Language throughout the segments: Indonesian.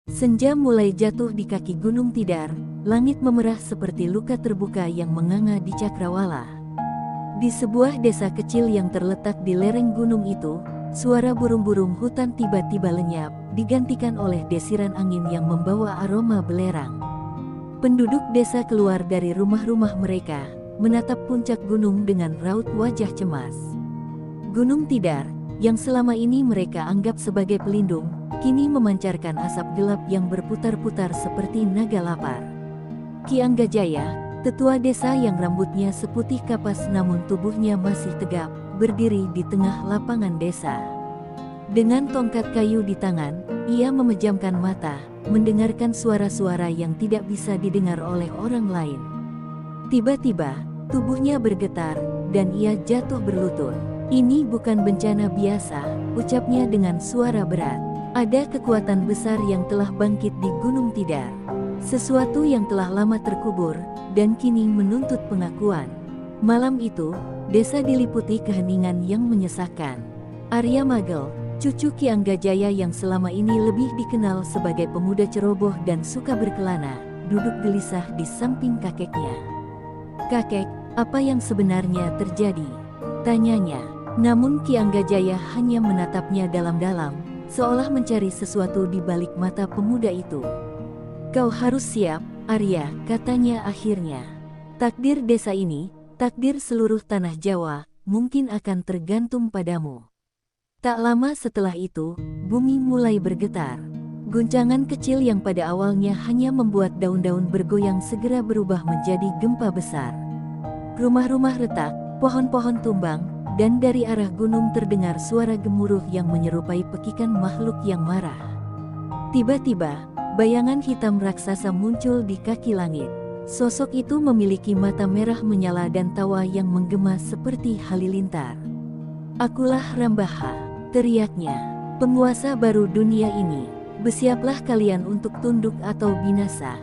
Senja mulai jatuh di kaki Gunung Tidar, langit memerah seperti luka terbuka yang menganga di cakrawala. Di sebuah desa kecil yang terletak di lereng gunung itu, suara burung-burung hutan tiba-tiba lenyap, digantikan oleh desiran angin yang membawa aroma belerang. Penduduk desa keluar dari rumah-rumah mereka, menatap puncak gunung dengan raut wajah cemas. Gunung Tidar, yang selama ini mereka anggap sebagai pelindung, kini memancarkan asap gelap yang berputar-putar seperti naga lapar. Ki Anggajaya, tetua desa yang rambutnya seputih kapas namun tubuhnya masih tegap, berdiri di tengah lapangan desa. Dengan tongkat kayu di tangan, ia memejamkan mata, mendengarkan suara-suara yang tidak bisa didengar oleh orang lain. Tiba-tiba, tubuhnya bergetar, dan ia jatuh berlutut. "Ini bukan bencana biasa," ucapnya dengan suara berat. "Ada kekuatan besar yang telah bangkit di Gunung Tidar. Sesuatu yang telah lama terkubur, dan kini menuntut pengakuan." Malam itu, desa diliputi keheningan yang menyesakkan. Arya Magel, cucu Ki Anggajaya yang selama ini lebih dikenal sebagai pemuda ceroboh dan suka berkelana, duduk gelisah di samping kakeknya. "Kakek, apa yang sebenarnya terjadi?" tanyanya. Namun Ki Anggajaya hanya menatapnya dalam-dalam, seolah mencari sesuatu di balik mata pemuda itu. "Kau harus siap, Arya," katanya akhirnya. "Takdir desa ini, takdir seluruh tanah Jawa, mungkin akan tergantung padamu." Tak lama setelah itu, bumi mulai bergetar. Guncangan kecil yang pada awalnya hanya membuat daun-daun bergoyang segera berubah menjadi gempa besar. Rumah-rumah retak, pohon-pohon tumbang, dan dari arah gunung terdengar suara gemuruh yang menyerupai pekikan makhluk yang marah. Tiba-tiba, bayangan hitam raksasa muncul di kaki langit. Sosok itu memiliki mata merah menyala dan tawa yang menggema seperti halilintar. "Akulah Rambaha," teriaknya, "penguasa baru dunia ini. Bersiaplah kalian untuk tunduk atau binasa."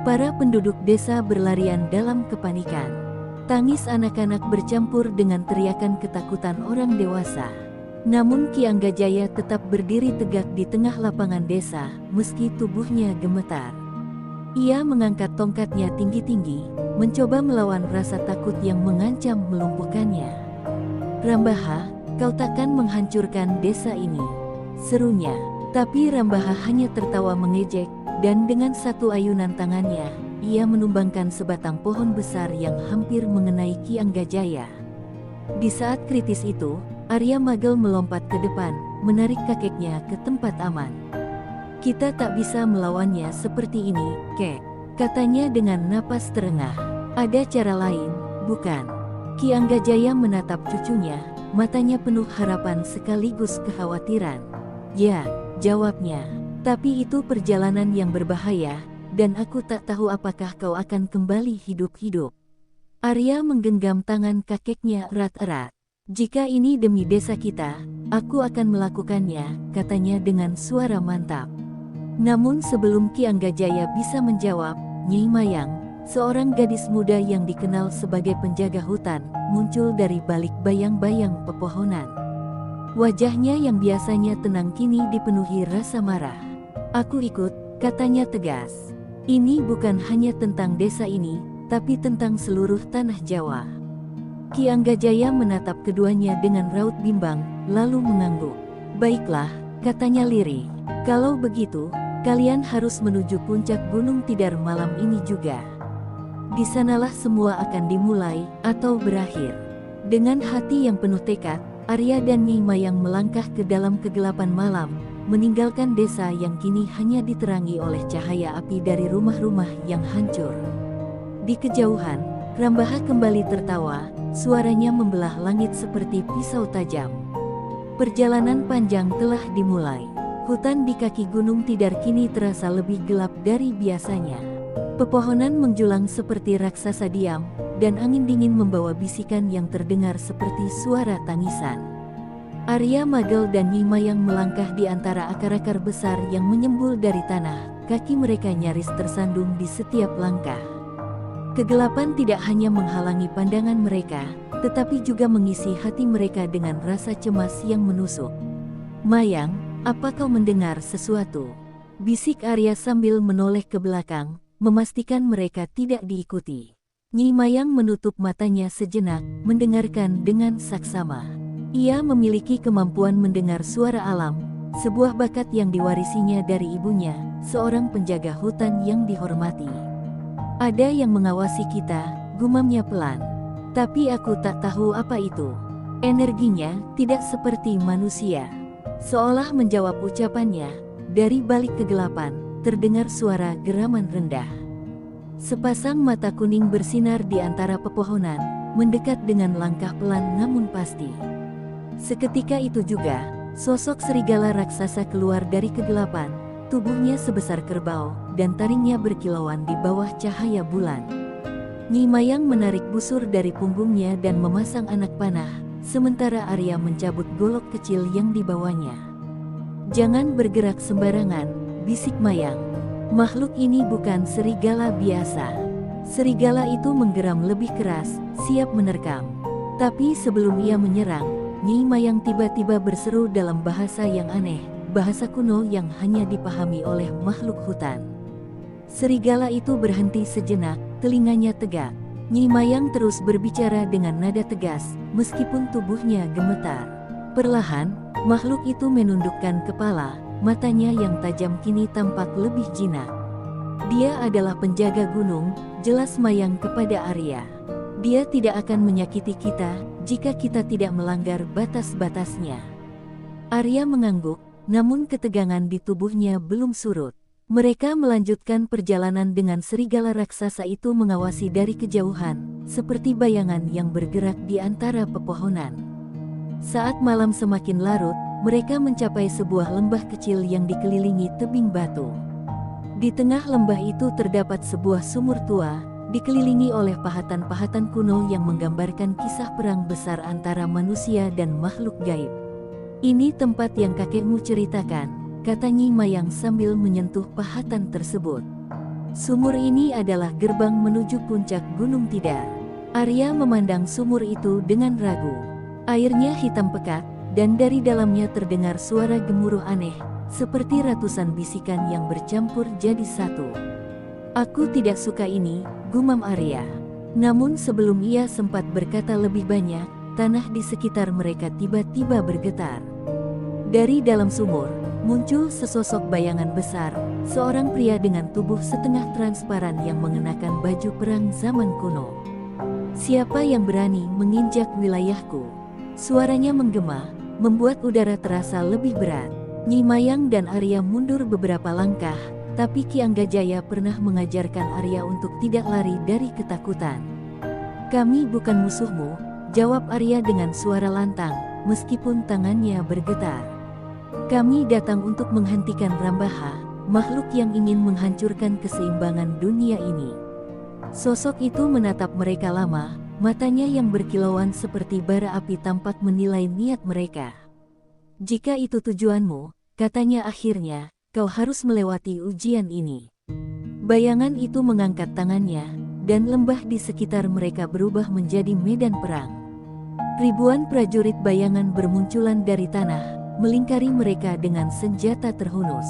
Para penduduk desa berlarian dalam kepanikan. Tangis anak-anak bercampur dengan teriakan ketakutan orang dewasa. Namun Ki Anggajaya tetap berdiri tegak di tengah lapangan desa, meski tubuhnya gemetar. Ia mengangkat tongkatnya tinggi-tinggi, mencoba melawan rasa takut yang mengancam melumpuhkannya. "Rambaha, kau takkan menghancurkan desa ini," serunya. Tapi Rambaha hanya tertawa mengejek, dan dengan satu ayunan tangannya, ia menumbangkan sebatang pohon besar yang hampir mengenai Ki Anggajaya. Di saat kritis itu, Arya Magel melompat ke depan, menarik kakeknya ke tempat aman. "Kita tak bisa melawannya seperti ini, Kek," katanya dengan napas terengah. "Ada cara lain, bukan?" Ki Anggajaya menatap cucunya, matanya penuh harapan sekaligus kekhawatiran. "Ya," jawabnya, "tapi itu perjalanan yang berbahaya, dan aku tak tahu apakah kau akan kembali hidup-hidup." Arya menggenggam tangan kakeknya erat-erat. "Jika ini demi desa kita, aku akan melakukannya," katanya dengan suara mantap. Namun sebelum Ki Anggajaya bisa menjawab, Nyai Mayang, seorang gadis muda yang dikenal sebagai penjaga hutan, muncul dari balik bayang-bayang pepohonan. Wajahnya yang biasanya tenang kini dipenuhi rasa marah. "Aku ikut," katanya tegas. "Ini bukan hanya tentang desa ini, tapi tentang seluruh tanah Jawa." Ki Anggajaya menatap keduanya dengan raut bimbang, lalu mengangguk. "Baiklah," katanya lirih. "Kalau begitu, kalian harus menuju puncak Gunung Tidar malam ini juga. Di sanalah semua akan dimulai, atau berakhir." Dengan hati yang penuh tekad, Arya dan Nyai Mayang melangkah ke dalam kegelapan malam, meninggalkan desa yang kini hanya diterangi oleh cahaya api dari rumah-rumah yang hancur. Di kejauhan, Rambaha kembali tertawa, suaranya membelah langit seperti pisau tajam. Perjalanan panjang telah dimulai. Hutan di kaki Gunung Tidar kini terasa lebih gelap dari biasanya. Pepohonan menjulang seperti raksasa diam, dan angin dingin membawa bisikan yang terdengar seperti suara tangisan. Arya Magel dan Nyai Mayang melangkah di antara akar-akar besar yang menyembul dari tanah, kaki mereka nyaris tersandung di setiap langkah. Kegelapan tidak hanya menghalangi pandangan mereka, tetapi juga mengisi hati mereka dengan rasa cemas yang menusuk. "Mayang, apa kau mendengar sesuatu?" bisik Arya sambil menoleh ke belakang, memastikan mereka tidak diikuti. Nyi Mayang menutup matanya sejenak, mendengarkan dengan saksama. Ia memiliki kemampuan mendengar suara alam, sebuah bakat yang diwarisinya dari ibunya, seorang penjaga hutan yang dihormati. Ada yang mengawasi kita, gumamnya pelan. Tapi aku tak tahu apa itu. Energinya tidak seperti manusia. Seolah menjawab ucapannya, dari balik kegelapan, terdengar suara geraman rendah. Sepasang mata kuning bersinar di antara pepohonan, mendekat dengan langkah pelan namun pasti. Seketika itu juga, sosok serigala raksasa keluar dari kegelapan, tubuhnya sebesar kerbau, dan taringnya berkilauan di bawah cahaya bulan. Nyi Mayang menarik busur dari punggungnya dan memasang anak panah, sementara Arya mencabut golok kecil yang dibawanya. "Jangan bergerak sembarangan," bisik Mayang. "Makhluk ini bukan serigala biasa." Serigala itu menggeram lebih keras, siap menerkam. Tapi sebelum ia menyerang, Nyi Mayang tiba-tiba berseru dalam bahasa yang aneh, bahasa kuno yang hanya dipahami oleh makhluk hutan. Serigala itu berhenti sejenak, telinganya tegak. Nyi Mayang terus berbicara dengan nada tegas, meskipun tubuhnya gemetar. Perlahan, makhluk itu menundukkan kepala, matanya yang tajam kini tampak lebih jinak. "Dia adalah penjaga gunung," jelas Mayang kepada Arya. "Dia tidak akan menyakiti kita, jika kita tidak melanggar batas-batasnya." Arya mengangguk, namun ketegangan di tubuhnya belum surut. Mereka melanjutkan perjalanan dengan serigala raksasa itu mengawasi dari kejauhan, seperti bayangan yang bergerak di antara pepohonan. Saat malam semakin larut, mereka mencapai sebuah lembah kecil yang dikelilingi tebing batu. Di tengah lembah itu terdapat sebuah sumur tua, dikelilingi oleh pahatan-pahatan kuno yang menggambarkan kisah perang besar antara manusia dan makhluk gaib. "Ini tempat yang kakekmu ceritakan," kata Nyi Mayang sambil menyentuh pahatan tersebut. "Sumur ini adalah gerbang menuju puncak Gunung Tidar." Arya memandang sumur itu dengan ragu. Airnya hitam pekat, dan dari dalamnya terdengar suara gemuruh aneh, seperti ratusan bisikan yang bercampur jadi satu. "Aku tidak suka ini," gumam Arya. Namun sebelum ia sempat berkata lebih banyak, tanah di sekitar mereka tiba-tiba bergetar. Dari dalam sumur, muncul sesosok bayangan besar, seorang pria dengan tubuh setengah transparan yang mengenakan baju perang zaman kuno. "Siapa yang berani menginjak wilayahku?" Suaranya menggema, membuat udara terasa lebih berat. Nyi Mayang dan Arya mundur beberapa langkah, tapi Ki Anggajaya pernah mengajarkan Arya untuk tidak lari dari ketakutan. "Kami bukan musuhmu," jawab Arya dengan suara lantang, meskipun tangannya bergetar. "Kami datang untuk menghentikan Rambaha, makhluk yang ingin menghancurkan keseimbangan dunia ini." Sosok itu menatap mereka lama, matanya yang berkilauan seperti bara api tampak menilai niat mereka. "Jika itu tujuanmu," katanya akhirnya, "kau harus melewati ujian ini." Bayangan itu mengangkat tangannya, dan lembah di sekitar mereka berubah menjadi medan perang. Ribuan prajurit bayangan bermunculan dari tanah, melingkari mereka dengan senjata terhunus.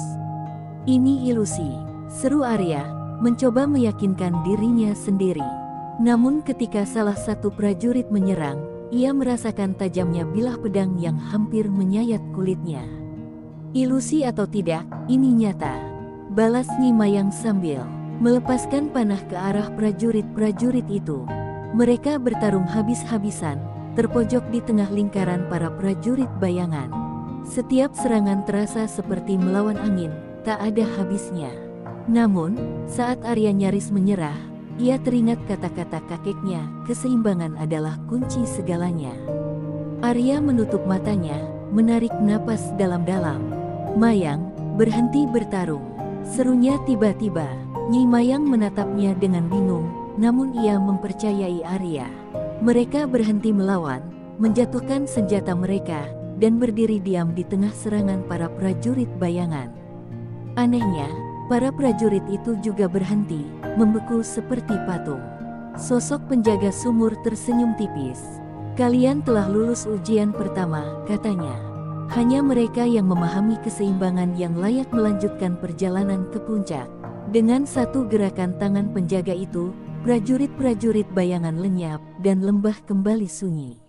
"Ini ilusi," seru Arya, mencoba meyakinkan dirinya sendiri. Namun ketika salah satu prajurit menyerang, ia merasakan tajamnya bilah pedang yang hampir menyayat kulitnya. "Ilusi atau tidak, ini nyata," balas Nyi Mayang sambil melepaskan panah ke arah prajurit-prajurit itu. Mereka bertarung habis-habisan, terpojok di tengah lingkaran para prajurit bayangan. Setiap serangan terasa seperti melawan angin, tak ada habisnya. Namun, saat Arya nyaris menyerah, ia teringat kata-kata kakeknya, keseimbangan adalah kunci segalanya. Arya menutup matanya, menarik napas dalam-dalam. "Mayang, berhenti bertarung," serunya tiba-tiba. Nyi Mayang menatapnya dengan bingung, namun ia mempercayai Arya. Mereka berhenti melawan, menjatuhkan senjata mereka, dan berdiri diam di tengah serangan para prajurit bayangan. Anehnya, para prajurit itu juga berhenti, membeku seperti patung. Sosok penjaga sumur tersenyum tipis. "Kalian telah lulus ujian pertama," katanya. Hanya mereka yang memahami keseimbangan yang layak melanjutkan perjalanan ke puncak. Dengan satu gerakan tangan penjaga itu, prajurit-prajurit bayangan lenyap dan lembah kembali sunyi.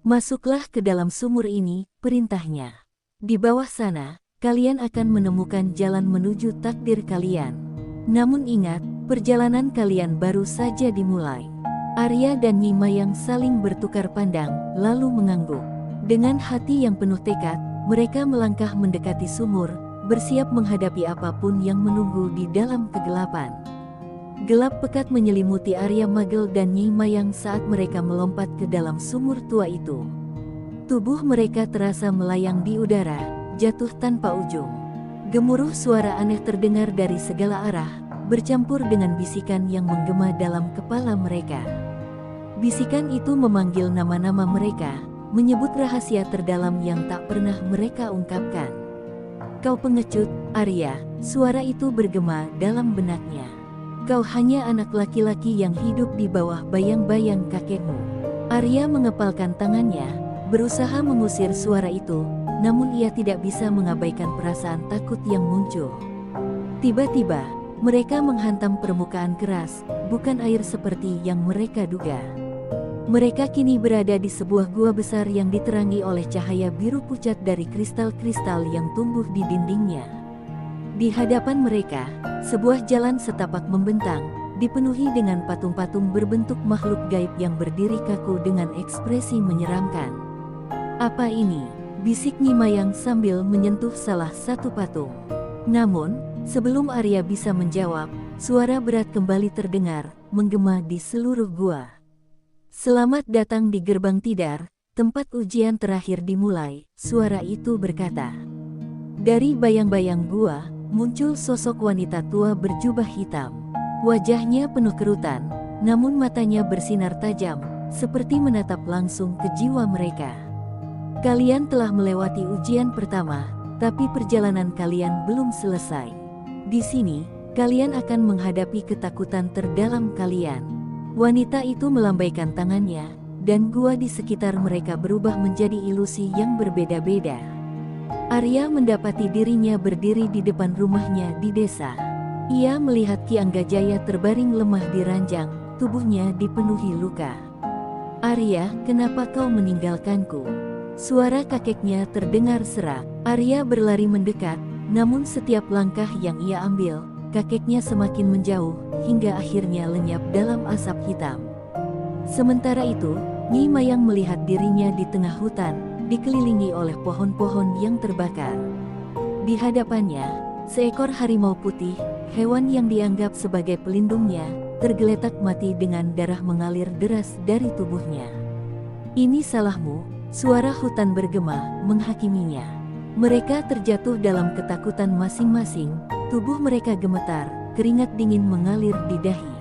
Masuklah ke dalam sumur ini, perintahnya. Di bawah sana, kalian akan menemukan jalan menuju takdir kalian. Namun ingat, perjalanan kalian baru saja dimulai. Arya dan Nyi Mayang saling bertukar pandang, lalu mengangguk. Dengan hati yang penuh tekad, mereka melangkah mendekati sumur, bersiap menghadapi apapun yang menunggu di dalam kegelapan. Gelap pekat menyelimuti Arya Magel dan Nyi Mayang saat mereka melompat ke dalam sumur tua itu. Tubuh mereka terasa melayang di udara, jatuh tanpa ujung. Gemuruh suara aneh terdengar dari segala arah, bercampur dengan bisikan yang menggema dalam kepala mereka. Bisikan itu memanggil nama-nama mereka, menyebut rahasia terdalam yang tak pernah mereka ungkapkan. "Kau pengecut, Arya," suara itu bergema dalam benaknya. "Kau hanya anak laki-laki yang hidup di bawah bayang-bayang kakekmu." Arya mengepalkan tangannya, berusaha mengusir suara itu, namun ia tidak bisa mengabaikan perasaan takut yang muncul. Tiba-tiba, mereka menghantam permukaan keras, bukan air seperti yang mereka duga. Mereka kini berada di sebuah gua besar yang diterangi oleh cahaya biru pucat dari kristal-kristal yang tumbuh di dindingnya. Di hadapan mereka, sebuah jalan setapak membentang, dipenuhi dengan patung-patung berbentuk makhluk gaib yang berdiri kaku dengan ekspresi menyeramkan. "Apa ini?" bisik Nyi Mayang sambil menyentuh salah satu patung. Namun, sebelum Arya bisa menjawab, suara berat kembali terdengar, menggema di seluruh gua. "Selamat datang di Gerbang Tidar, tempat ujian terakhir dimulai," suara itu berkata. Dari bayang-bayang gua, muncul sosok wanita tua berjubah hitam. Wajahnya penuh kerutan, namun matanya bersinar tajam, seperti menatap langsung ke jiwa mereka. "Kalian telah melewati ujian pertama, tapi perjalanan kalian belum selesai. Di sini, kalian akan menghadapi ketakutan terdalam kalian." Wanita itu melambaikan tangannya, dan gua di sekitar mereka berubah menjadi ilusi yang berbeda-beda. Arya mendapati dirinya berdiri di depan rumahnya di desa. Ia melihat Ki Anggajaya terbaring lemah di ranjang, tubuhnya dipenuhi luka. "Arya, kenapa kau meninggalkanku?" Suara kakeknya terdengar serak. Arya berlari mendekat, namun setiap langkah yang ia ambil, kakeknya semakin menjauh, hingga akhirnya lenyap dalam asap hitam. Sementara itu, Nyi Mayang melihat dirinya di tengah hutan, dikelilingi oleh pohon-pohon yang terbakar. Di hadapannya, seekor harimau putih, hewan yang dianggap sebagai pelindungnya, tergeletak mati dengan darah mengalir deras dari tubuhnya. "Ini salahmu," suara hutan bergema, menghakiminya. Mereka terjatuh dalam ketakutan masing-masing, tubuh mereka gemetar, keringat dingin mengalir di dahi.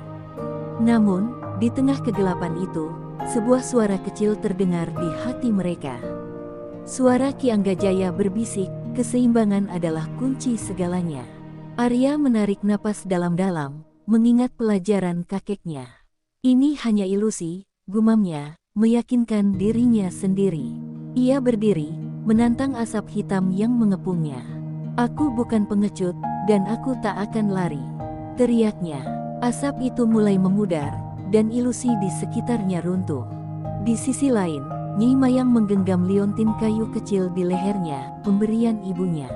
Namun, di tengah kegelapan itu, sebuah suara kecil terdengar di hati mereka. Suara Ki Anggajaya berbisik, "Keseimbangan adalah kunci segalanya." Arya menarik napas dalam-dalam, mengingat pelajaran kakeknya. "Ini hanya ilusi," gumamnya, meyakinkan dirinya sendiri. Ia berdiri, menantang asap hitam yang mengepungnya. "Aku bukan pengecut, dan aku tak akan lari," teriaknya. Asap itu mulai memudar, dan ilusi di sekitarnya runtuh. Di sisi lain, Nyi Mayang menggenggam liontin kayu kecil di lehernya, pemberian ibunya.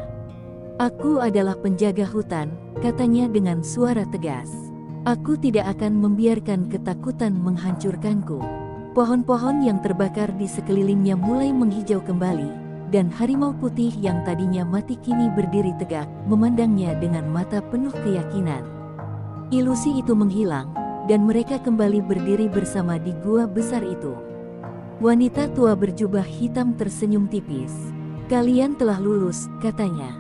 "Aku adalah penjaga hutan," katanya dengan suara tegas. "Aku tidak akan membiarkan ketakutan menghancurkanku." Pohon-pohon yang terbakar di sekelilingnya mulai menghijau kembali, dan harimau putih yang tadinya mati kini berdiri tegak, memandangnya dengan mata penuh keyakinan. Ilusi itu menghilang, dan mereka kembali berdiri bersama di gua besar itu. Wanita tua berjubah hitam tersenyum tipis. "Kalian telah lulus," katanya.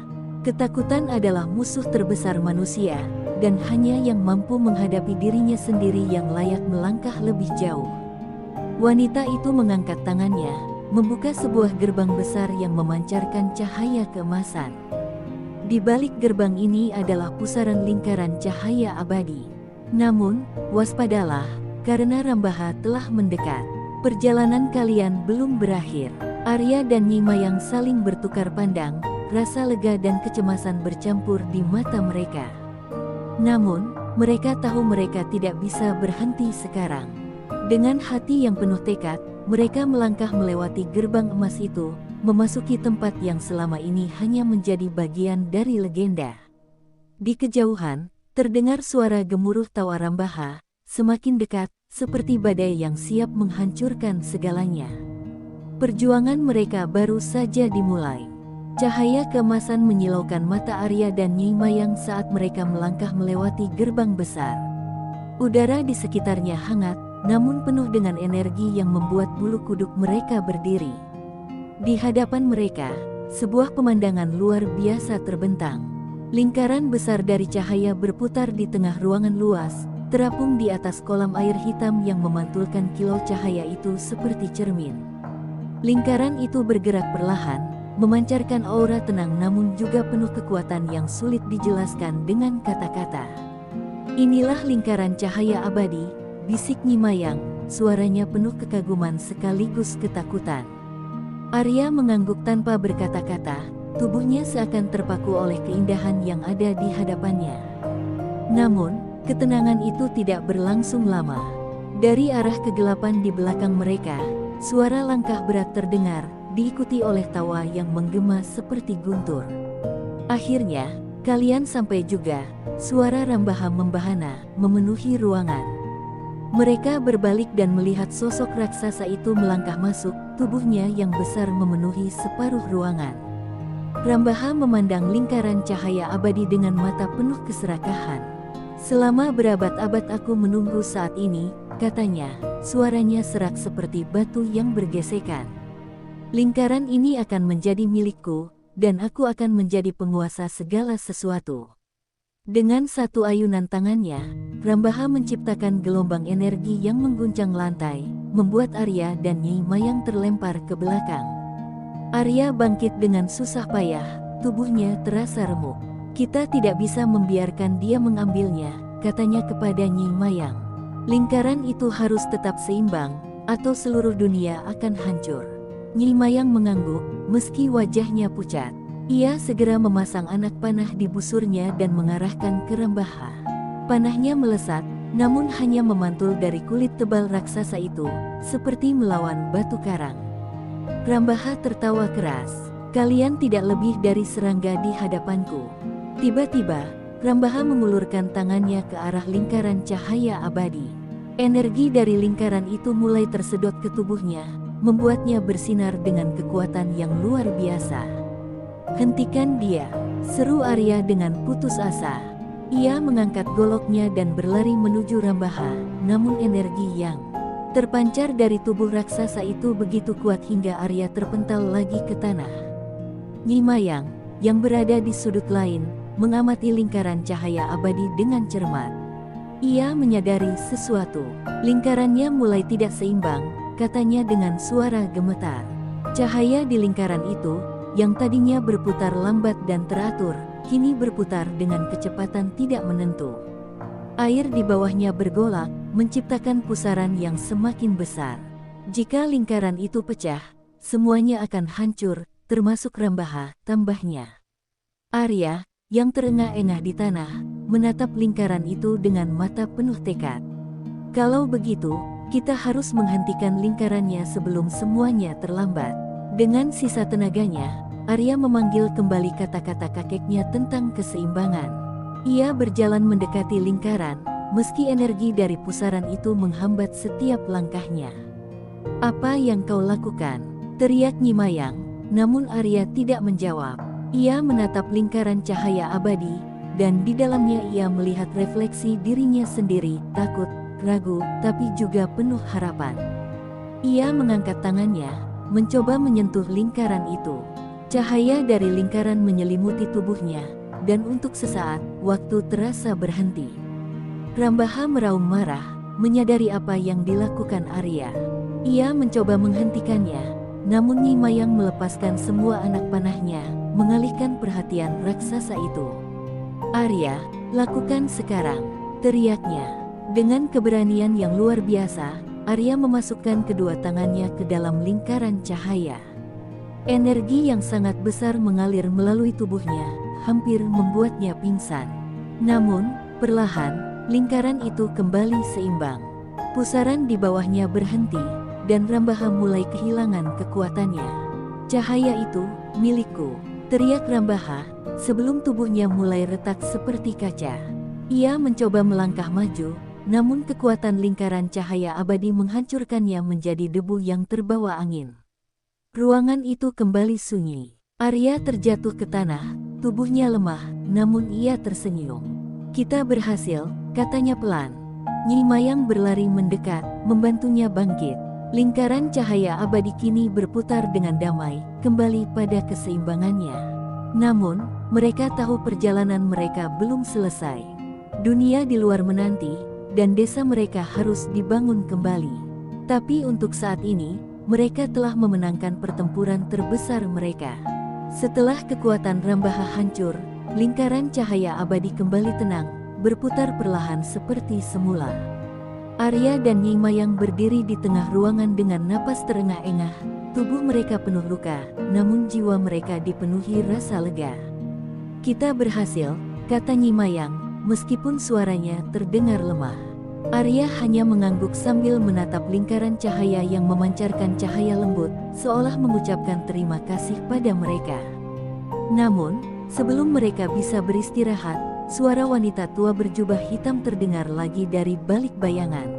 "Ketakutan adalah musuh terbesar manusia, dan hanya yang mampu menghadapi dirinya sendiri yang layak melangkah lebih jauh." Wanita itu mengangkat tangannya, membuka sebuah gerbang besar yang memancarkan cahaya keemasan. Di balik gerbang ini adalah pusaran lingkaran cahaya abadi. Namun, waspadalah, karena Rambaha telah mendekat. Perjalanan kalian belum berakhir. Arya dan Nyi Mayang saling bertukar pandang, rasa lega dan kecemasan bercampur di mata mereka. Namun, mereka tahu mereka tidak bisa berhenti sekarang. Dengan hati yang penuh tekad, mereka melangkah melewati gerbang emas itu, memasuki tempat yang selama ini hanya menjadi bagian dari legenda. Di kejauhan, terdengar suara gemuruh tawa Rambaha, semakin dekat, seperti badai yang siap menghancurkan segalanya. Perjuangan mereka baru saja dimulai. Cahaya keemasan menyilaukan mata Arya dan Nyi Mayang saat mereka melangkah melewati gerbang besar. Udara di sekitarnya hangat, namun penuh dengan energi yang membuat bulu kuduk mereka berdiri. Di hadapan mereka, sebuah pemandangan luar biasa terbentang. Lingkaran besar dari cahaya berputar di tengah ruangan luas, terapung di atas kolam air hitam yang memantulkan kilau cahaya itu seperti cermin. Lingkaran itu bergerak perlahan, memancarkan aura tenang namun juga penuh kekuatan yang sulit dijelaskan dengan kata-kata. Inilah lingkaran cahaya abadi, bisik Nyi Mayang, suaranya penuh kekaguman sekaligus ketakutan. Arya mengangguk tanpa berkata-kata, tubuhnya seakan terpaku oleh keindahan yang ada di hadapannya. Namun, ketenangan itu tidak berlangsung lama. Dari arah kegelapan di belakang mereka, suara langkah berat terdengar, diikuti oleh tawa yang menggema seperti guntur. Akhirnya, kalian sampai juga, suara Rambaha membahana, memenuhi ruangan. Mereka berbalik dan melihat sosok raksasa itu melangkah masuk, tubuhnya yang besar memenuhi separuh ruangan. Rambaha memandang lingkaran cahaya abadi dengan mata penuh keserakahan. Selama berabad-abad aku menunggu saat ini, katanya, suaranya serak seperti batu yang bergesekan. Lingkaran ini akan menjadi milikku, dan aku akan menjadi penguasa segala sesuatu. Dengan satu ayunan tangannya, Rambaha menciptakan gelombang energi yang mengguncang lantai, membuat Arya dan Nyi Mayang terlempar ke belakang. Arya bangkit dengan susah payah, tubuhnya terasa remuk. Kita tidak bisa membiarkan dia mengambilnya, katanya kepada Nyi Mayang. Lingkaran itu harus tetap seimbang, atau seluruh dunia akan hancur. Nyi Mayang mengangguk, meski wajahnya pucat. Ia segera memasang anak panah di busurnya dan mengarahkan ke Rambaha. Panahnya melesat, namun hanya memantul dari kulit tebal raksasa itu, seperti melawan batu karang. Rambaha tertawa keras. Kalian tidak lebih dari serangga di hadapanku. Tiba-tiba, Rambaha mengulurkan tangannya ke arah lingkaran cahaya abadi. Energi dari lingkaran itu mulai tersedot ke tubuhnya, membuatnya bersinar dengan kekuatan yang luar biasa. Hentikan dia, seru Arya dengan putus asa. Ia mengangkat goloknya dan berlari menuju Rambaha, namun energi yang terpancar dari tubuh raksasa itu begitu kuat hingga Arya terpental lagi ke tanah. Nyi Mayang, yang berada di sudut lain, mengamati lingkaran cahaya abadi dengan cermat. Ia menyadari sesuatu. Lingkarannya mulai tidak seimbang, katanya dengan suara gemetar. Cahaya di lingkaran itu, yang tadinya berputar lambat dan teratur, kini berputar dengan kecepatan tidak menentu. Air di bawahnya bergolak, menciptakan pusaran yang semakin besar. Jika lingkaran itu pecah, semuanya akan hancur, termasuk Rambaha, tambahnya. Arya, yang terengah-engah di tanah, menatap lingkaran itu dengan mata penuh tekad. Kalau begitu, kita harus menghentikan lingkarannya sebelum semuanya terlambat. Dengan sisa tenaganya, Arya memanggil kembali kata-kata kakeknya tentang keseimbangan. Ia berjalan mendekati lingkaran, meski energi dari pusaran itu menghambat setiap langkahnya. "Apa yang kau lakukan?" teriak Nyi Mayang, namun Arya tidak menjawab. Ia menatap lingkaran cahaya abadi, dan di dalamnya ia melihat refleksi dirinya sendiri, takut, ragu, tapi juga penuh harapan. Ia mengangkat tangannya, mencoba menyentuh lingkaran itu. Cahaya dari lingkaran menyelimuti tubuhnya, dan untuk sesaat, waktu terasa berhenti. Rambaha meraung marah, menyadari apa yang dilakukan Arya. Ia mencoba menghentikannya, namun Nyi Mayang melepaskan semua anak panahnya, mengalihkan perhatian raksasa itu. "Arya, lakukan sekarang," teriaknya. Dengan keberanian yang luar biasa, Arya memasukkan kedua tangannya ke dalam lingkaran cahaya. Energi yang sangat besar mengalir melalui tubuhnya, hampir membuatnya pingsan. Namun, perlahan, lingkaran itu kembali seimbang. Pusaran di bawahnya berhenti, dan Rambaha mulai kehilangan kekuatannya. "Cahaya itu, milikku," teriak Rambaha, sebelum tubuhnya mulai retak seperti kaca. Ia mencoba melangkah maju, namun kekuatan lingkaran cahaya abadi menghancurkannya menjadi debu yang terbawa angin. Ruangan itu kembali sunyi. Arya terjatuh ke tanah, tubuhnya lemah, namun ia tersenyum. "Kita berhasil," katanya pelan. Nyi Mayang berlari mendekat, membantunya bangkit. Lingkaran cahaya abadi kini berputar dengan damai, kembali pada keseimbangannya. Namun, mereka tahu perjalanan mereka belum selesai. Dunia di luar menanti, dan desa mereka harus dibangun kembali. Tapi untuk saat ini, mereka telah memenangkan pertempuran terbesar mereka. Setelah kekuatan Rambaha hancur, lingkaran cahaya abadi kembali tenang, berputar perlahan seperti semula. Arya dan Nyi Mayang berdiri di tengah ruangan dengan napas terengah-engah. Tubuh mereka penuh luka, namun jiwa mereka dipenuhi rasa lega. "Kita berhasil," kata Nyi Mayang, meskipun suaranya terdengar lemah. Arya hanya mengangguk sambil menatap lingkaran cahaya yang memancarkan cahaya lembut, seolah mengucapkan terima kasih pada mereka. Namun, sebelum mereka bisa beristirahat, suara wanita tua berjubah hitam terdengar lagi dari balik bayangan.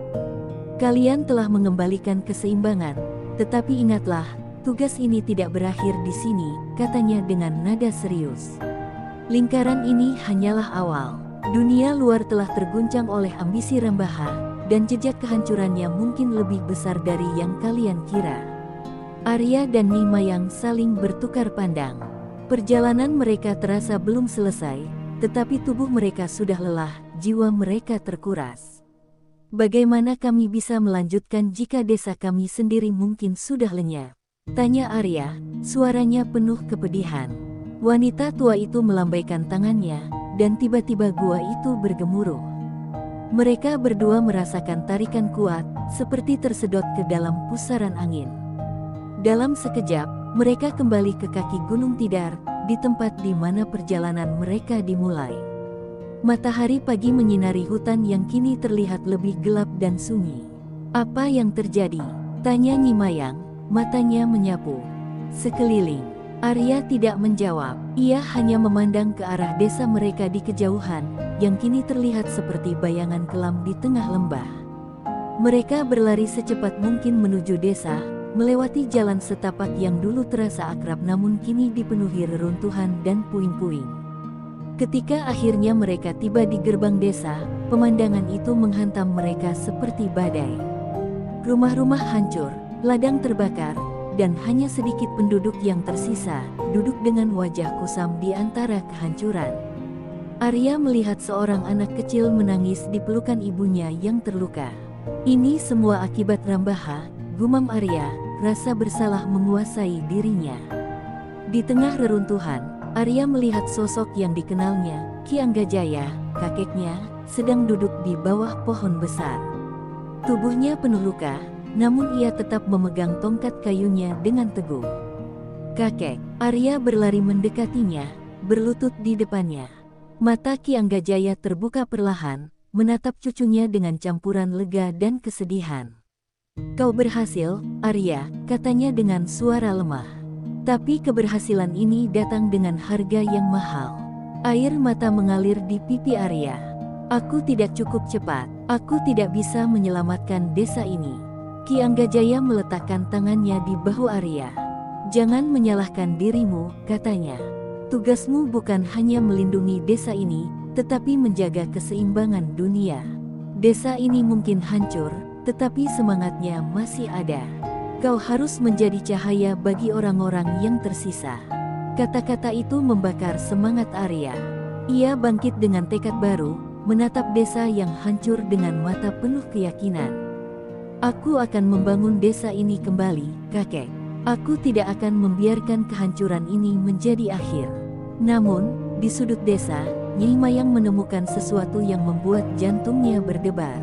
"Kalian telah mengembalikan keseimbangan, tetapi ingatlah, tugas ini tidak berakhir di sini," katanya dengan nada serius. "Lingkaran ini hanyalah awal. Dunia luar telah terguncang oleh ambisi Rambaha, dan jejak kehancurannya mungkin lebih besar dari yang kalian kira." Arya dan Nyi Mayang saling bertukar pandang. Perjalanan mereka terasa belum selesai, tetapi tubuh mereka sudah lelah, jiwa mereka terkuras. "Bagaimana kami bisa melanjutkan jika desa kami sendiri mungkin sudah lenyap?" tanya Arya, suaranya penuh kepedihan. Wanita tua itu melambaikan tangannya, dan tiba-tiba gua itu bergemuruh. Mereka berdua merasakan tarikan kuat, seperti tersedot ke dalam pusaran angin. Dalam sekejap, mereka kembali ke kaki Gunung Tidar, di tempat di mana perjalanan mereka dimulai. Matahari pagi menyinari hutan yang kini terlihat lebih gelap dan sunyi. "Apa yang terjadi?" tanya Nyi Mayang, matanya menyapu sekeliling. Arya tidak menjawab, ia hanya memandang ke arah desa mereka di kejauhan, yang kini terlihat seperti bayangan kelam di tengah lembah. Mereka berlari secepat mungkin menuju desa, melewati jalan setapak yang dulu terasa akrab namun kini dipenuhi reruntuhan dan puing-puing. Ketika akhirnya mereka tiba di gerbang desa, pemandangan itu menghantam mereka seperti badai. Rumah-rumah hancur, ladang terbakar, dan hanya sedikit penduduk yang tersisa, duduk dengan wajah kusam di antara kehancuran. Arya melihat seorang anak kecil menangis di pelukan ibunya yang terluka. "Ini semua akibat Rambaha," gumam Arya, rasa bersalah menguasai dirinya. Di tengah reruntuhan, Arya melihat sosok yang dikenalnya, Ki Anggajaya, kakeknya, sedang duduk di bawah pohon besar. Tubuhnya penuh luka, namun ia tetap memegang tongkat kayunya dengan teguh. "Kakek," Arya berlari mendekatinya, berlutut di depannya. Mata Ki Anggajaya terbuka perlahan, menatap cucunya dengan campuran lega dan kesedihan. "Kau berhasil, Arya," katanya dengan suara lemah. "Tapi keberhasilan ini datang dengan harga yang mahal." Air mata mengalir di pipi Arya. "Aku tidak cukup cepat, aku tidak bisa menyelamatkan desa ini." Ki Anggajaya meletakkan tangannya di bahu Arya. "Jangan menyalahkan dirimu," katanya. "Tugasmu bukan hanya melindungi desa ini, tetapi menjaga keseimbangan dunia. Desa ini mungkin hancur, tetapi semangatnya masih ada. Kau harus menjadi cahaya bagi orang-orang yang tersisa." Kata-kata itu membakar semangat Arya. Ia bangkit dengan tekad baru, menatap desa yang hancur dengan mata penuh keyakinan. "Aku akan membangun desa ini kembali, kakek. Aku tidak akan membiarkan kehancuran ini menjadi akhir." Namun, di sudut desa, Nyi Mayang menemukan sesuatu yang membuat jantungnya berdebar.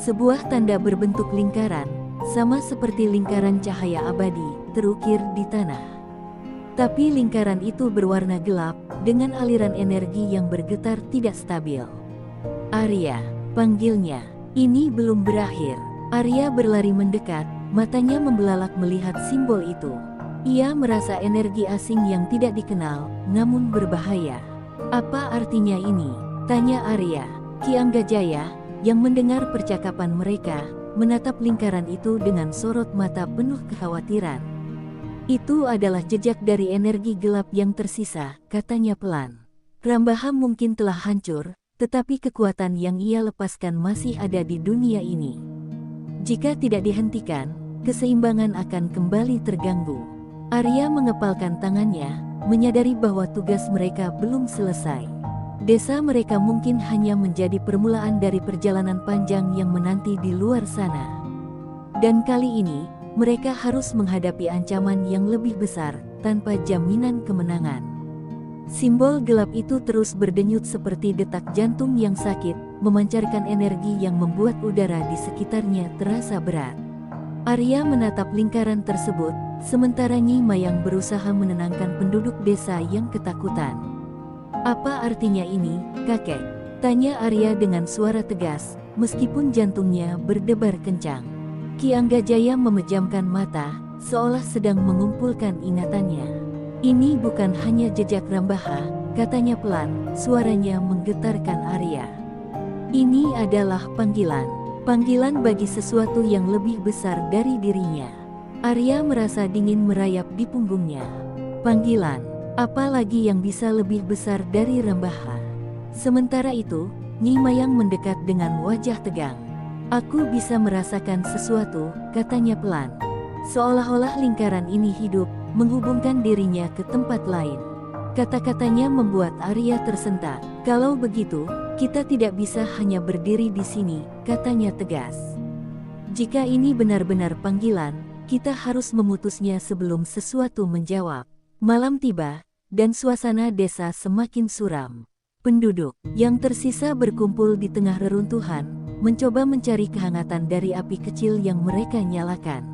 Sebuah tanda berbentuk lingkaran, sama seperti lingkaran cahaya abadi, terukir di tanah. Tapi lingkaran itu berwarna gelap, dengan aliran energi yang bergetar tidak stabil. "Arya," panggilnya. "Ini belum berakhir." Arya berlari mendekat, matanya membelalak melihat simbol itu. Ia merasa energi asing yang tidak dikenal, namun berbahaya. "Apa artinya ini?" tanya Arya. Ki Anggajaya, yang mendengar percakapan mereka, menatap lingkaran itu dengan sorot mata penuh kekhawatiran. "Itu adalah jejak dari energi gelap yang tersisa," katanya pelan. "Rambaha mungkin telah hancur, tetapi kekuatan yang ia lepaskan masih ada di dunia ini. Jika tidak dihentikan, keseimbangan akan kembali terganggu." Arya mengepalkan tangannya, menyadari bahwa tugas mereka belum selesai. Desa mereka mungkin hanya menjadi permulaan dari perjalanan panjang yang menanti di luar sana. Dan kali ini, mereka harus menghadapi ancaman yang lebih besar, tanpa jaminan kemenangan. Simbol gelap itu terus berdenyut seperti detak jantung yang sakit, memancarkan energi yang membuat udara di sekitarnya terasa berat. Arya menatap lingkaran tersebut, sementara Nyi Mayang berusaha menenangkan penduduk desa yang ketakutan. "Apa artinya ini, kakek?" tanya Arya dengan suara tegas, meskipun jantungnya berdebar kencang. Ki Anggajaya memejamkan mata, seolah sedang mengumpulkan ingatannya. "Ini bukan hanya jejak Rambaha," katanya pelan, suaranya menggetarkan Arya. "Ini adalah panggilan. Panggilan bagi sesuatu yang lebih besar dari dirinya." Arya merasa dingin merayap di punggungnya. Panggilan, apa lagi yang bisa lebih besar dari Rambaha? Sementara itu, Nyi Mayang mendekat dengan wajah tegang. "Aku bisa merasakan sesuatu," katanya pelan. Seolah-olah lingkaran ini hidup, menghubungkan dirinya ke tempat lain. Kata-katanya membuat Arya tersentak. "Kalau begitu, kita tidak bisa hanya berdiri di sini," katanya tegas. "Jika ini benar-benar panggilan, kita harus memutusnya sebelum sesuatu menjawab." Malam tiba, dan suasana desa semakin suram. Penduduk yang tersisa berkumpul di tengah reruntuhan, mencoba mencari kehangatan dari api kecil yang mereka nyalakan.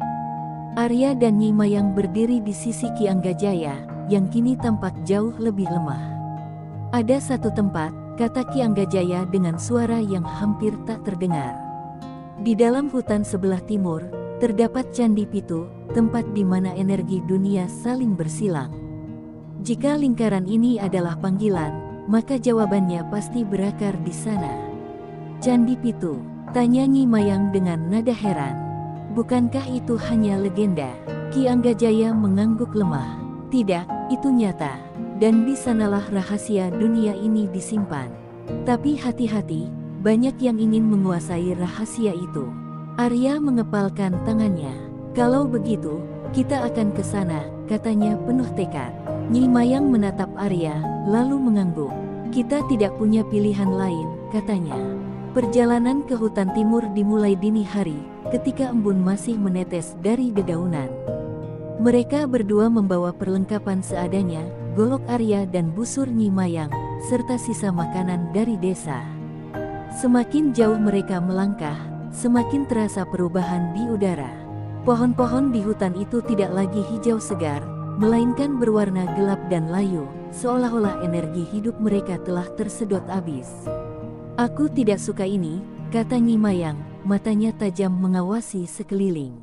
Arya dan Nyi Mayang berdiri di sisi Ki Anggajaya, yang kini tampak jauh lebih lemah. "Ada satu tempat," kata Ki Anggajaya dengan suara yang hampir tak terdengar. "Di dalam hutan sebelah timur, terdapat Candi Pitu, tempat di mana energi dunia saling bersilang. Jika lingkaran ini adalah panggilan, maka jawabannya pasti berakar di sana." "Candi Pitu?" tanya Nyi Mayang dengan nada heran. "Bukankah itu hanya legenda?" Ki Anggajaya mengangguk lemah. "Tidak, itu nyata. Dan di sanalah rahasia dunia ini disimpan. Tapi hati-hati, banyak yang ingin menguasai rahasia itu." Arya mengepalkan tangannya. "Kalau begitu, kita akan ke sana," katanya penuh tekad. Nyi Mayang menatap Arya, lalu mengangguk. "Kita tidak punya pilihan lain," katanya. Perjalanan ke hutan timur dimulai dini hari, ketika embun masih menetes dari dedaunan. Mereka berdua membawa perlengkapan seadanya, golok Arya dan busur Nyi Mayang, serta sisa makanan dari desa. Semakin jauh mereka melangkah, semakin terasa perubahan di udara. Pohon-pohon di hutan itu tidak lagi hijau segar, melainkan berwarna gelap dan layu, seolah-olah energi hidup mereka telah tersedot habis. "Aku tidak suka ini," kata Nyi Mayang, matanya tajam mengawasi sekeliling.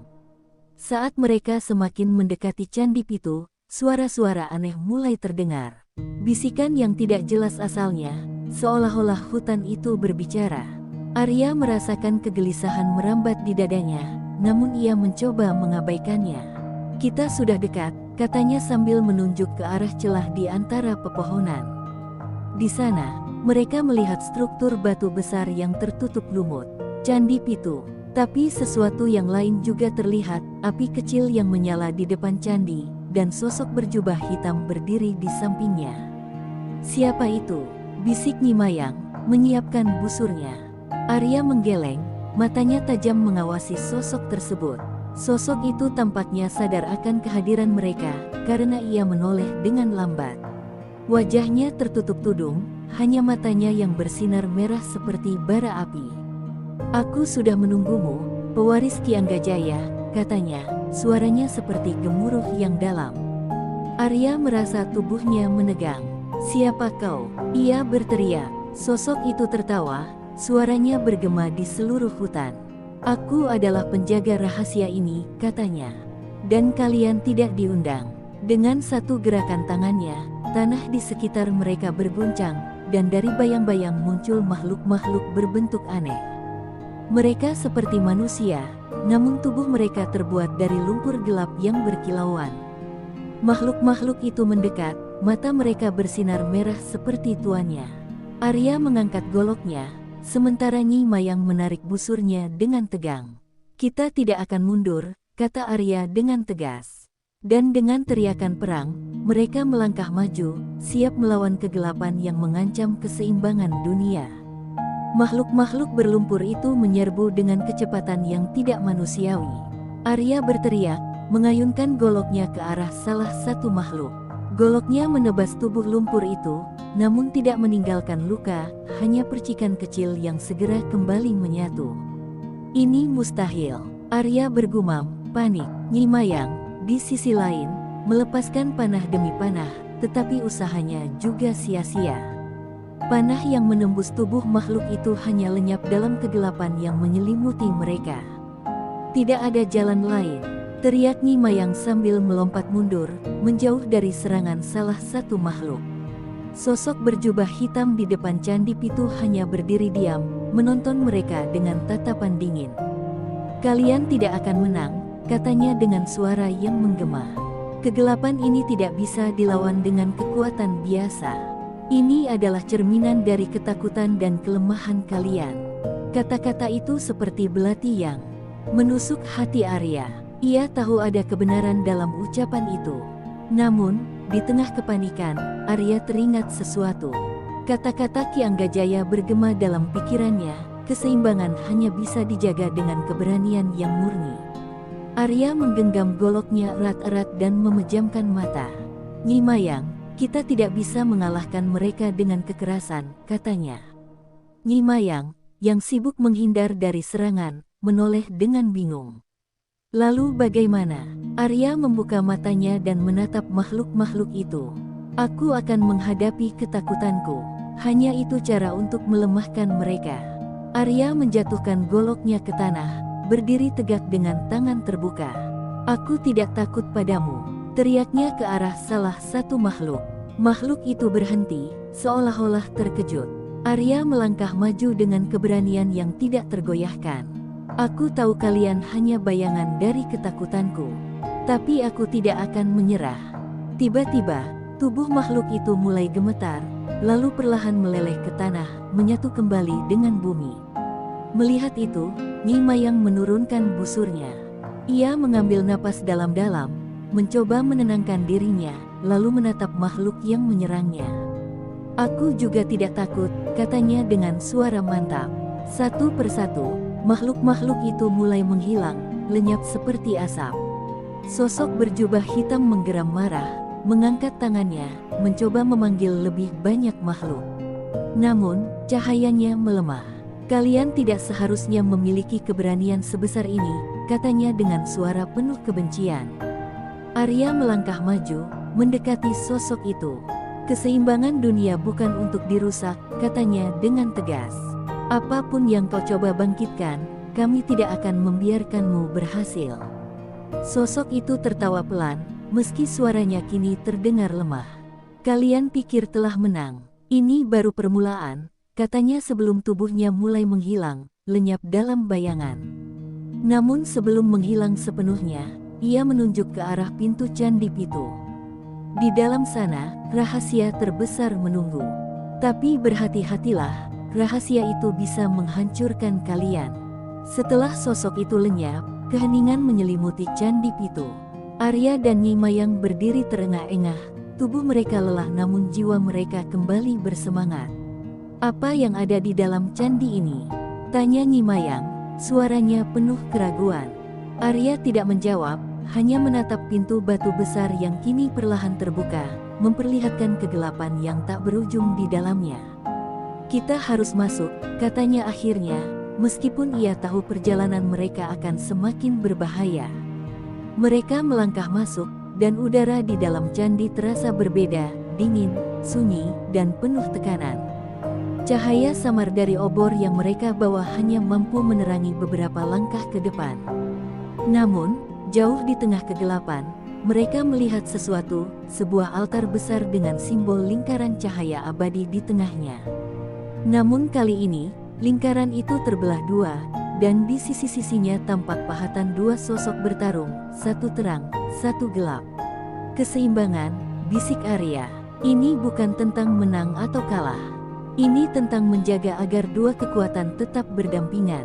Saat mereka semakin mendekati Candi Pitu, suara-suara aneh mulai terdengar. Bisikan yang tidak jelas asalnya, seolah-olah hutan itu berbicara. Arya merasakan kegelisahan merambat di dadanya, namun ia mencoba mengabaikannya. "Kita sudah dekat," katanya sambil menunjuk ke arah celah di antara pepohonan. Di sana, mereka melihat struktur batu besar yang tertutup lumut. Candi Pitu. Tapi sesuatu yang lain juga terlihat, api kecil yang menyala di depan candi, dan sosok berjubah hitam berdiri di sampingnya. "Siapa itu?" bisik Nyi Mayang, menyiapkan busurnya. Arya menggeleng, matanya tajam mengawasi sosok tersebut. Sosok itu tampaknya sadar akan kehadiran mereka, karena ia menoleh dengan lambat. Wajahnya tertutup tudung, hanya matanya yang bersinar merah seperti bara api. "Aku sudah menunggumu, pewaris Ki Anggajaya," katanya, suaranya seperti gemuruh yang dalam. Arya merasa tubuhnya menegang. "Siapa kau?" ia berteriak. Sosok itu tertawa, suaranya bergema di seluruh hutan. "Aku adalah penjaga rahasia ini," katanya. "Dan kalian tidak diundang." Dengan satu gerakan tangannya, tanah di sekitar mereka berguncang, dan dari bayang-bayang muncul makhluk-makhluk berbentuk aneh. Mereka seperti manusia, namun tubuh mereka terbuat dari lumpur gelap yang berkilauan. Makhluk-makhluk itu mendekat, mata mereka bersinar merah seperti tuannya. Arya mengangkat goloknya, sementara Nyi Mayang menarik busurnya dengan tegang. "Kita tidak akan mundur," kata Arya dengan tegas. Dan dengan teriakan perang, mereka melangkah maju, siap melawan kegelapan yang mengancam keseimbangan dunia. Makhluk-makhluk berlumpur itu menyerbu dengan kecepatan yang tidak manusiawi. Arya berteriak, mengayunkan goloknya ke arah salah satu makhluk. Goloknya menebas tubuh lumpur itu, namun tidak meninggalkan luka, hanya percikan kecil yang segera kembali menyatu. "Ini mustahil," Arya bergumam, panik. Nyi Mayang, di sisi lain, melepaskan panah demi panah, tetapi usahanya juga sia-sia. Panah yang menembus tubuh makhluk itu hanya lenyap dalam kegelapan yang menyelimuti mereka. "Tidak ada jalan lain," teriak Nyi Mayang sambil melompat mundur, menjauh dari serangan salah satu makhluk. Sosok berjubah hitam di depan Candi Pitu hanya berdiri diam, menonton mereka dengan tatapan dingin. "Kalian tidak akan menang," katanya dengan suara yang menggema. "Kegelapan ini tidak bisa dilawan dengan kekuatan biasa. Ini adalah cerminan dari ketakutan dan kelemahan kalian." Kata-kata itu seperti belati yang menusuk hati Arya. Ia tahu ada kebenaran dalam ucapan itu. Namun, di tengah kepanikan, Arya teringat sesuatu. Kata-kata Ki Anggajaya bergema dalam pikirannya, keseimbangan hanya bisa dijaga dengan keberanian yang murni. Arya menggenggam goloknya erat-erat dan memejamkan mata. "Nyi Mayang, kita tidak bisa mengalahkan mereka dengan kekerasan," katanya. Nyi Mayang, yang sibuk menghindar dari serangan, menoleh dengan bingung. "Lalu bagaimana?" Arya membuka matanya dan menatap makhluk-makhluk itu. "Aku akan menghadapi ketakutanku. Hanya itu cara untuk melemahkan mereka." Arya menjatuhkan goloknya ke tanah, berdiri tegak dengan tangan terbuka. "Aku tidak takut padamu," teriaknya ke arah salah satu makhluk. Makhluk itu berhenti, seolah-olah terkejut. Arya melangkah maju dengan keberanian yang tidak tergoyahkan. "Aku tahu kalian hanya bayangan dari ketakutanku, tapi aku tidak akan menyerah." Tiba-tiba, tubuh makhluk itu mulai gemetar, lalu perlahan meleleh ke tanah, menyatu kembali dengan bumi. Melihat itu, Nyi Mayang menurunkan busurnya. Ia mengambil napas dalam-dalam, mencoba menenangkan dirinya, lalu menatap makhluk yang menyerangnya. "Aku juga tidak takut," katanya dengan suara mantap. Satu persatu, makhluk-makhluk itu mulai menghilang, lenyap seperti asap. Sosok berjubah hitam menggeram marah, mengangkat tangannya, mencoba memanggil lebih banyak makhluk. Namun, cahayanya melemah. "Kalian tidak seharusnya memiliki keberanian sebesar ini," katanya dengan suara penuh kebencian. Arya melangkah maju, mendekati sosok itu. "Keseimbangan dunia bukan untuk dirusak," katanya dengan tegas. "Apapun yang kau coba bangkitkan, kami tidak akan membiarkanmu berhasil." Sosok itu tertawa pelan, meski suaranya kini terdengar lemah. "Kalian pikir telah menang? Ini baru permulaan," katanya sebelum tubuhnya mulai menghilang, lenyap dalam bayangan. Namun sebelum menghilang sepenuhnya, ia menunjuk ke arah pintu Candi Pitu. "Di dalam sana, rahasia terbesar menunggu. Tapi berhati-hatilah, rahasia itu bisa menghancurkan kalian." Setelah sosok itu lenyap, keheningan menyelimuti Candi Pitu. Arya dan Nyi Mayang berdiri terengah-engah, tubuh mereka lelah namun jiwa mereka kembali bersemangat. "Apa yang ada di dalam candi ini?" tanya Nyi Mayang, suaranya penuh keraguan. Arya tidak menjawab, hanya menatap pintu batu besar yang kini perlahan terbuka, memperlihatkan kegelapan yang tak berujung di dalamnya. "Kita harus masuk," katanya akhirnya, meskipun ia tahu perjalanan mereka akan semakin berbahaya. Mereka melangkah masuk, dan udara di dalam candi terasa berbeda, dingin, sunyi, dan penuh tekanan. Cahaya samar dari obor yang mereka bawa hanya mampu menerangi beberapa langkah ke depan. Namun, jauh di tengah kegelapan, mereka melihat sesuatu, sebuah altar besar dengan simbol lingkaran cahaya abadi di tengahnya. Namun kali ini, lingkaran itu terbelah dua, dan di sisi-sisinya tampak pahatan dua sosok bertarung, satu terang, satu gelap. Keseimbangan, bisik Arya. Ini bukan tentang menang atau kalah. Ini tentang menjaga agar dua kekuatan tetap berdampingan.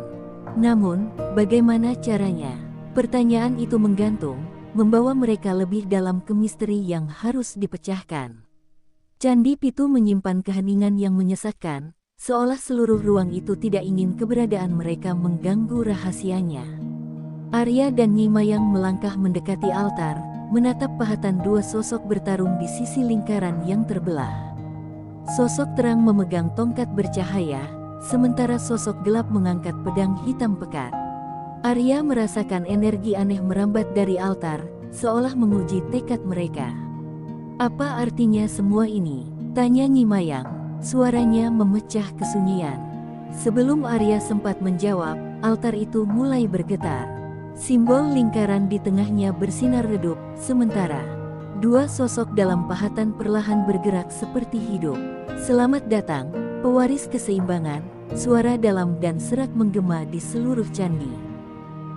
Namun, bagaimana caranya? Pertanyaan itu menggantung, membawa mereka lebih dalam ke misteri yang harus dipecahkan. Candi Pitu menyimpan keheningan yang menyesakkan, seolah seluruh ruang itu tidak ingin keberadaan mereka mengganggu rahasianya. Arya dan Nyi Mayang melangkah mendekati altar, menatap pahatan dua sosok bertarung di sisi lingkaran yang terbelah. Sosok terang memegang tongkat bercahaya, sementara sosok gelap mengangkat pedang hitam pekat. Arya merasakan energi aneh merambat dari altar, seolah menguji tekad mereka. Apa artinya semua ini? Tanya Nyi Mayang. Suaranya memecah kesunyian. Sebelum Arya sempat menjawab, altar itu mulai bergetar. Simbol lingkaran di tengahnya bersinar redup, sementara dua sosok dalam pahatan perlahan bergerak seperti hidup. Selamat datang, pewaris keseimbangan, suara dalam dan serak menggema di seluruh candi.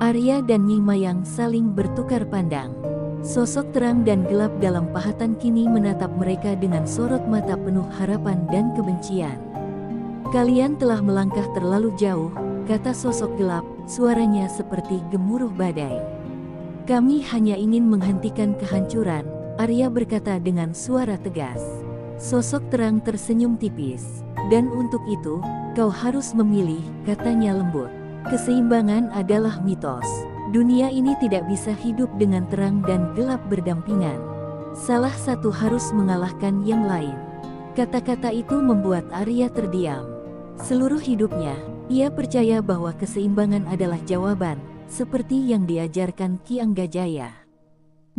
Arya dan Nyi Mayang saling bertukar pandang. Sosok terang dan gelap dalam pahatan kini menatap mereka dengan sorot mata penuh harapan dan kebencian. Kalian telah melangkah terlalu jauh, kata sosok gelap, suaranya seperti gemuruh badai. Kami hanya ingin menghentikan kehancuran, Arya berkata dengan suara tegas. Sosok terang tersenyum tipis. Dan untuk itu, kau harus memilih, katanya lembut. Keseimbangan adalah mitos. Dunia ini tidak bisa hidup dengan terang dan gelap berdampingan. Salah satu harus mengalahkan yang lain. Kata-kata itu membuat Arya terdiam. Seluruh hidupnya, ia percaya bahwa keseimbangan adalah jawaban, seperti yang diajarkan Ki Anggajaya.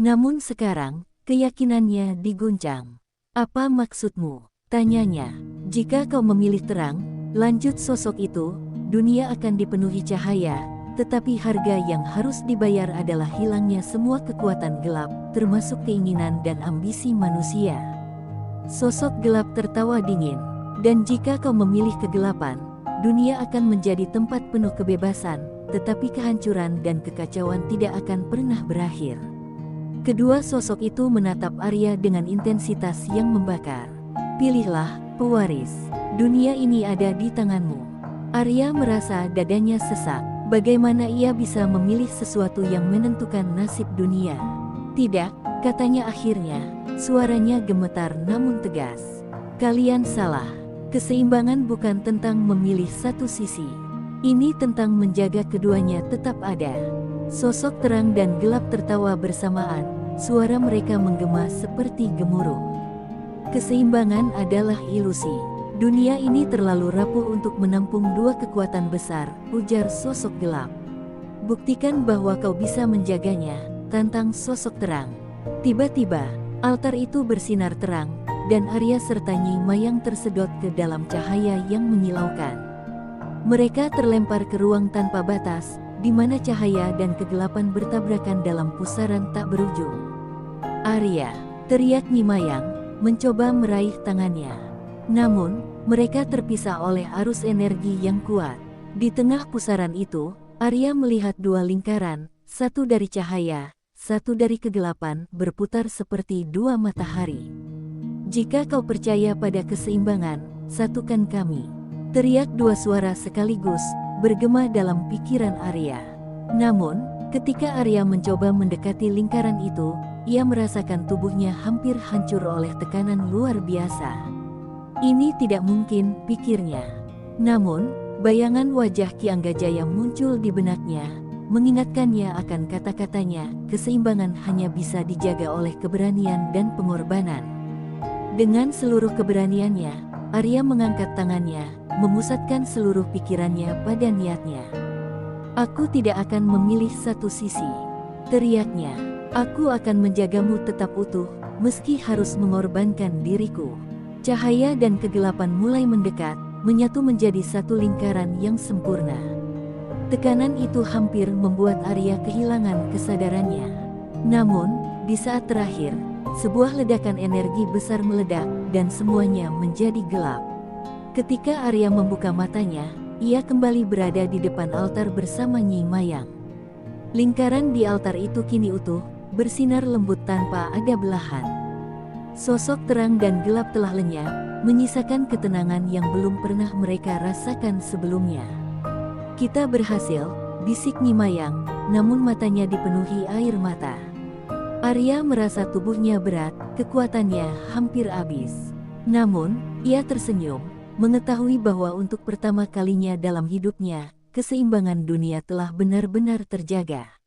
Namun sekarang, keyakinannya diguncang. Apa maksudmu? Tanyanya. Jika kau memilih terang, lanjut sosok itu, dunia akan dipenuhi cahaya. Tetapi harga yang harus dibayar adalah hilangnya semua kekuatan gelap, termasuk keinginan dan ambisi manusia. Sosok gelap tertawa dingin. Dan jika kau memilih kegelapan, dunia akan menjadi tempat penuh kebebasan, tetapi kehancuran dan kekacauan tidak akan pernah berakhir. Kedua sosok itu menatap Arya dengan intensitas yang membakar. Pilihlah, pewaris. Dunia ini ada di tanganmu. Arya merasa dadanya sesak. Bagaimana ia bisa memilih sesuatu yang menentukan nasib dunia? Tidak, katanya akhirnya, suaranya gemetar namun tegas. Kalian salah. Keseimbangan bukan tentang memilih satu sisi. Ini tentang menjaga keduanya tetap ada. Sosok terang dan gelap tertawa bersamaan, suara mereka menggema seperti gemuruh. Keseimbangan adalah ilusi. Dunia ini terlalu rapuh untuk menampung dua kekuatan besar, ujar sosok gelap. Buktikan bahwa kau bisa menjaganya, tantang sosok terang. Tiba-tiba, altar itu bersinar terang, dan Arya serta Nyi Mayang tersedot ke dalam cahaya yang menyilaukan. Mereka terlempar ke ruang tanpa batas, di mana cahaya dan kegelapan bertabrakan dalam pusaran tak berujung. Arya, teriak Nyi Mayang, mencoba meraih tangannya. Namun, mereka terpisah oleh arus energi yang kuat. Di tengah pusaran itu, Arya melihat dua lingkaran, satu dari cahaya, satu dari kegelapan, berputar seperti dua matahari. Jika kau percaya pada keseimbangan, satukan kami. Teriak dua suara sekaligus, bergema dalam pikiran Arya. Namun, ketika Arya mencoba mendekati lingkaran itu, ia merasakan tubuhnya hampir hancur oleh tekanan luar biasa. Ini tidak mungkin, pikirnya. Namun, bayangan wajah Ki Anggajaya muncul di benaknya, mengingatkannya akan kata-katanya, keseimbangan hanya bisa dijaga oleh keberanian dan pengorbanan. Dengan seluruh keberaniannya, Arya mengangkat tangannya, memusatkan seluruh pikirannya pada niatnya. Aku tidak akan memilih satu sisi, teriaknya. Aku akan menjagamu tetap utuh, meski harus mengorbankan diriku. Cahaya dan kegelapan mulai mendekat, menyatu menjadi satu lingkaran yang sempurna. Tekanan itu hampir membuat Arya kehilangan kesadarannya. Namun, di saat terakhir, sebuah ledakan energi besar meledak, dan semuanya menjadi gelap. Ketika Arya membuka matanya, ia kembali berada di depan altar bersama Nyi Mayang. Lingkaran di altar itu kini utuh, bersinar lembut tanpa ada belahan. Sosok terang dan gelap telah lenyap, menyisakan ketenangan yang belum pernah mereka rasakan sebelumnya. Kita berhasil, bisik Nyi Mayang, namun matanya dipenuhi air mata. Arya merasa tubuhnya berat, kekuatannya hampir habis. Namun, ia tersenyum, mengetahui bahwa untuk pertama kalinya dalam hidupnya, keseimbangan dunia telah benar-benar terjaga.